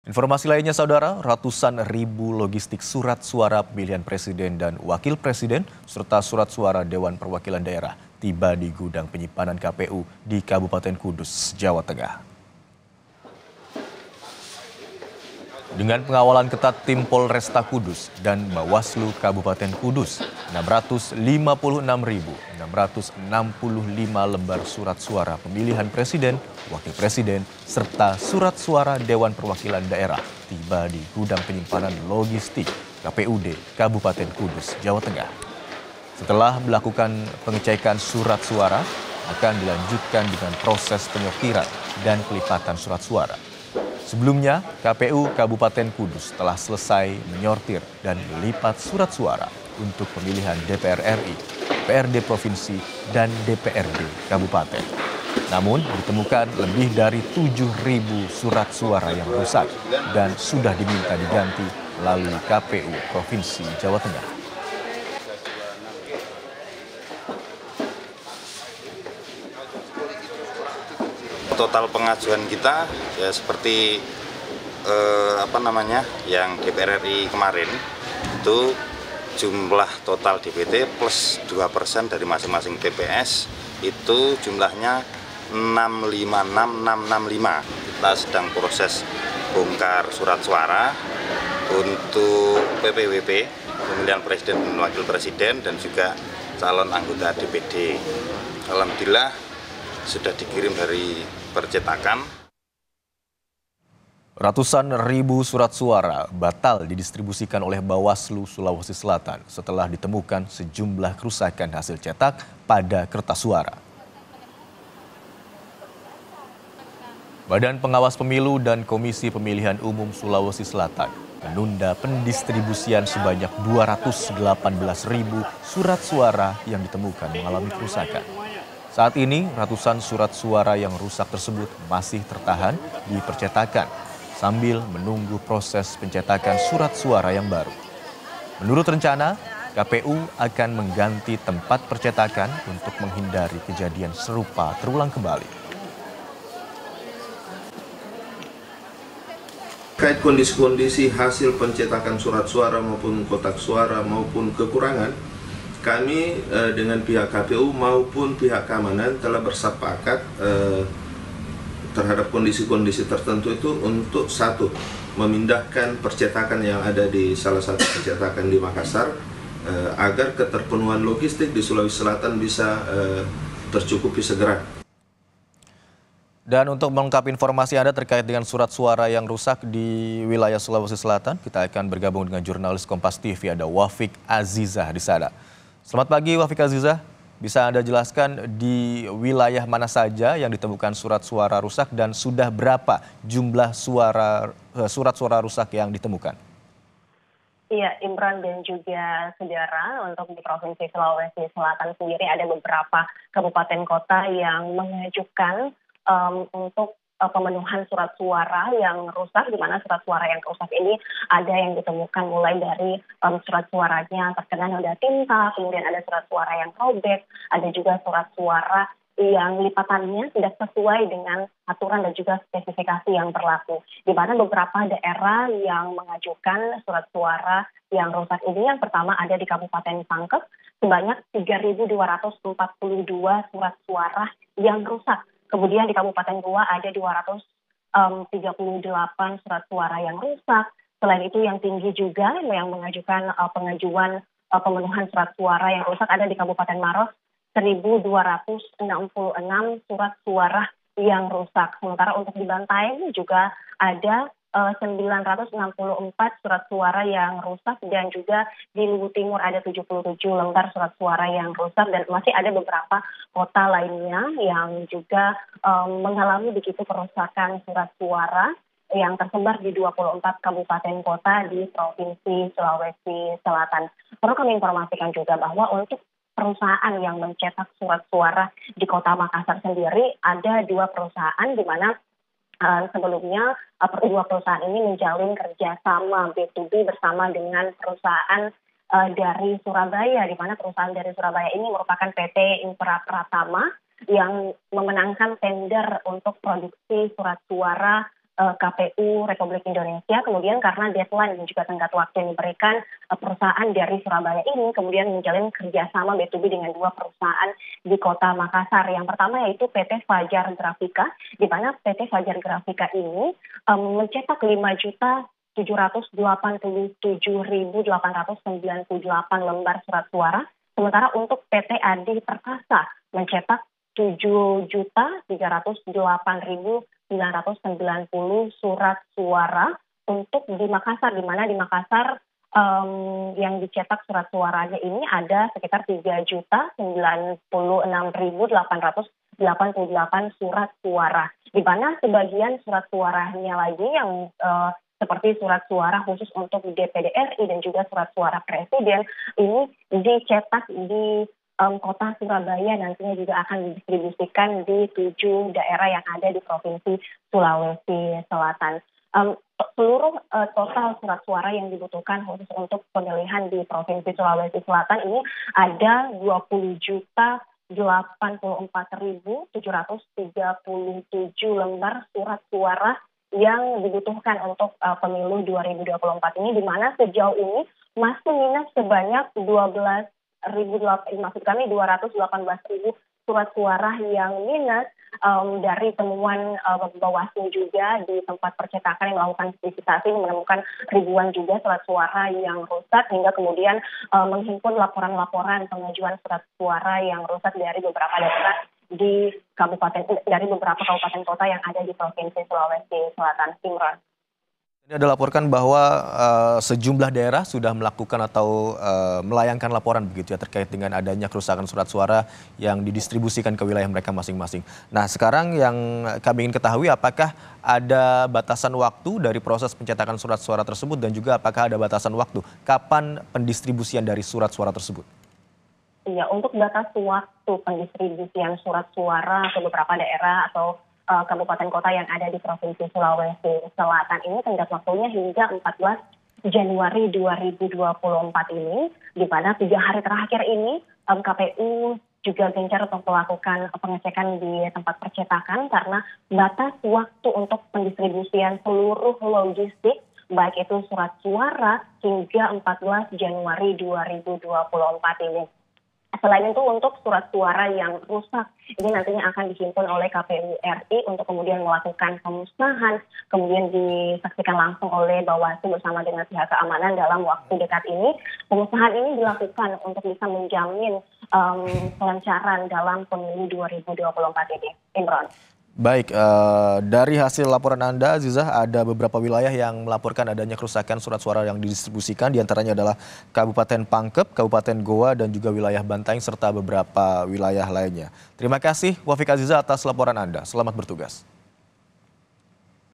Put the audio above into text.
Informasi lainnya saudara, ratusan ribu logistik surat suara pemilihan presiden dan wakil presiden serta surat suara Dewan Perwakilan Daerah tiba di gudang penyimpanan KPU di Kabupaten Kudus, Jawa Tengah. Dengan pengawalan ketat tim Polresta Kudus dan Bawaslu Kabupaten Kudus, 656.665 lembar surat suara pemilihan presiden, wakil presiden, serta surat suara Dewan Perwakilan Daerah tiba di gudang penyimpanan logistik KPUD Kabupaten Kudus, Jawa Tengah. Setelah melakukan pengecekan surat suara, akan dilanjutkan dengan proses penyortiran dan pelipatan surat suara. Sebelumnya, KPU Kabupaten Kudus telah selesai menyortir dan melipat surat suara untuk pemilihan DPR RI, DPRD Provinsi, dan DPRD Kabupaten. Namun, ditemukan lebih dari 7.000 surat suara yang rusak dan sudah diminta diganti melalui KPU Provinsi Jawa Tengah. Total pengajuan kita ya seperti yang DPR RI kemarin itu jumlah total DPT plus 2% dari masing-masing TPS itu jumlahnya 656.665. Kita sedang proses bongkar surat suara untuk PPWP pemilihan presiden dan wakil presiden dan juga calon anggota DPD. Alhamdulillah sudah dikirim dari percetakan. Ratusan ribu surat suara batal didistribusikan oleh Bawaslu Sulawesi Selatan setelah ditemukan sejumlah kerusakan hasil cetak pada kertas suara. Badan Pengawas Pemilu dan Komisi Pemilihan Umum Sulawesi Selatan menunda pendistribusian sebanyak 218.000 surat suara yang ditemukan mengalami kerusakan. Saat ini, ratusan surat suara yang rusak tersebut masih tertahan di percetakan sambil menunggu proses pencetakan surat suara yang baru. Menurut rencana, KPU akan mengganti tempat percetakan untuk menghindari kejadian serupa terulang kembali. Terkait kondisi-kondisi hasil pencetakan surat suara maupun kotak suara maupun kekurangan, kami dengan pihak KPU maupun pihak keamanan telah bersepakat terhadap kondisi-kondisi tertentu itu untuk satu, memindahkan percetakan yang ada di salah satu percetakan di Makassar agar keterpenuhan logistik di Sulawesi Selatan bisa tercukupi segera. Dan untuk mengungkap informasi Anda terkait dengan surat suara yang rusak di wilayah Sulawesi Selatan, kita akan bergabung dengan jurnalis Kompas TV, ada Wafik Azizah di sana. Selamat pagi Wafik Azizah, bisa Anda jelaskan di wilayah mana saja yang ditemukan surat suara rusak dan sudah berapa jumlah surat suara rusak yang ditemukan? Iya, Imran dan juga saudara, untuk di Provinsi Sulawesi Selatan sendiri ada beberapa kabupaten kota yang mengajukan untuk pemenuhan surat suara yang rusak, di mana surat suara yang rusak ini ada yang ditemukan mulai dari surat suaranya terkena noda tinta, kemudian ada surat suara yang robek, ada juga surat suara yang lipatannya tidak sesuai dengan aturan dan juga spesifikasi yang berlaku. Di mana beberapa daerah yang mengajukan surat suara yang rusak ini, yang pertama ada di Kabupaten Pangkep, sebanyak 3.242 surat suara yang rusak. Kemudian di Kabupaten Goa ada 238 surat suara yang rusak. Selain itu yang tinggi juga yang mengajukan pengajuan pemenuhan surat suara yang rusak ada di Kabupaten Maros, 1.266 surat suara yang rusak. Sementara untuk di Bantaeng juga ada 964 surat suara yang rusak, dan juga di Luwu Timur ada 77 lembar surat suara yang rusak, dan masih ada beberapa kota lainnya yang juga mengalami begitu kerusakan surat suara yang tersebar di 24 kabupaten kota di Provinsi Sulawesi Selatan. Perlu kami informasikan juga bahwa untuk perusahaan yang mencetak surat suara di Kota Makassar sendiri ada 2 perusahaan, di mana sebelumnya kedua perusahaan ini menjalin kerjasama B2B bersama dengan perusahaan dari Surabaya, di mana perusahaan dari Surabaya ini merupakan PT Infra Pratama yang memenangkan tender untuk produksi surat suara KPU Republik Indonesia. Kemudian karena deadline dan juga tenggat waktu yang diberikan, perusahaan dari Surabaya ini kemudian menjalin kerjasama B2B dengan dua perusahaan di Kota Makassar. Yang pertama yaitu PT Fajar Grafika, di mana PT Fajar Grafika ini mencetak 5.787.898 lembar surat suara. Sementara untuk PT Adi Perkasa mencetak 7.308.990 surat suara untuk di Makassar, di mana di Makassar yang dicetak surat suaranya ini ada sekitar 3.096.888 surat suara, di mana sebagian surat suaranya lagi yang seperti surat suara khusus untuk DPD RI dan juga surat suara presiden ini dicetak di Kota Surabaya, nantinya juga akan didistribusikan di 7 daerah yang ada di Provinsi Sulawesi Selatan. Seluruh total surat suara yang dibutuhkan khusus untuk pemilihan di Provinsi Sulawesi Selatan ini ada 20.084.737 lembar surat suara yang dibutuhkan untuk pemilu 2024 ini, di mana sejauh ini masih minus sebanyak 218.000 surat suara yang minus dari temuan Bawaslu juga di tempat percetakan yang melakukan visitasi menemukan ribuan juga surat suara yang rusak, hingga kemudian menghimpun laporan-laporan pengajuan surat suara yang rusak dari beberapa daerah di beberapa kabupaten kota yang ada di Provinsi Sulawesi Selatan. Imran. Ini ada laporkan bahwa sejumlah daerah sudah melakukan atau melayangkan laporan begitu ya terkait dengan adanya kerusakan surat suara yang didistribusikan ke wilayah mereka masing-masing. Nah, sekarang yang kami ingin ketahui apakah ada batasan waktu dari proses pencetakan surat suara tersebut dan juga apakah ada batasan waktu kapan pendistribusian dari surat suara tersebut? Iya, untuk batas waktu pendistribusian surat suara ke beberapa daerah atau kabupaten kota yang ada di Provinsi Sulawesi Selatan ini tenggat waktunya hingga 14 Januari 2024 ini, di mana 3 hari terakhir ini KPU juga gencar untuk melakukan pengecekan di tempat percetakan karena batas waktu untuk pendistribusian seluruh logistik baik itu surat suara hingga 14 Januari 2024 ini. Selain itu untuk surat suara yang rusak, ini nantinya akan dihimpun oleh KPU RI untuk kemudian melakukan pemusnahan, kemudian disaksikan langsung oleh Bawaslu bersama dengan pihak keamanan dalam waktu dekat ini. Pemusnahan ini dilakukan untuk bisa menjamin kelancaran dalam pemilu 2024 ini. Imran. Baik, dari hasil laporan Anda, Aziza, ada beberapa wilayah yang melaporkan adanya kerusakan surat suara yang didistribusikan, diantaranya adalah Kabupaten Pangkep, Kabupaten Goa, dan juga wilayah Bantaeng, serta beberapa wilayah lainnya. Terima kasih, Wafik Aziza, atas laporan Anda. Selamat bertugas.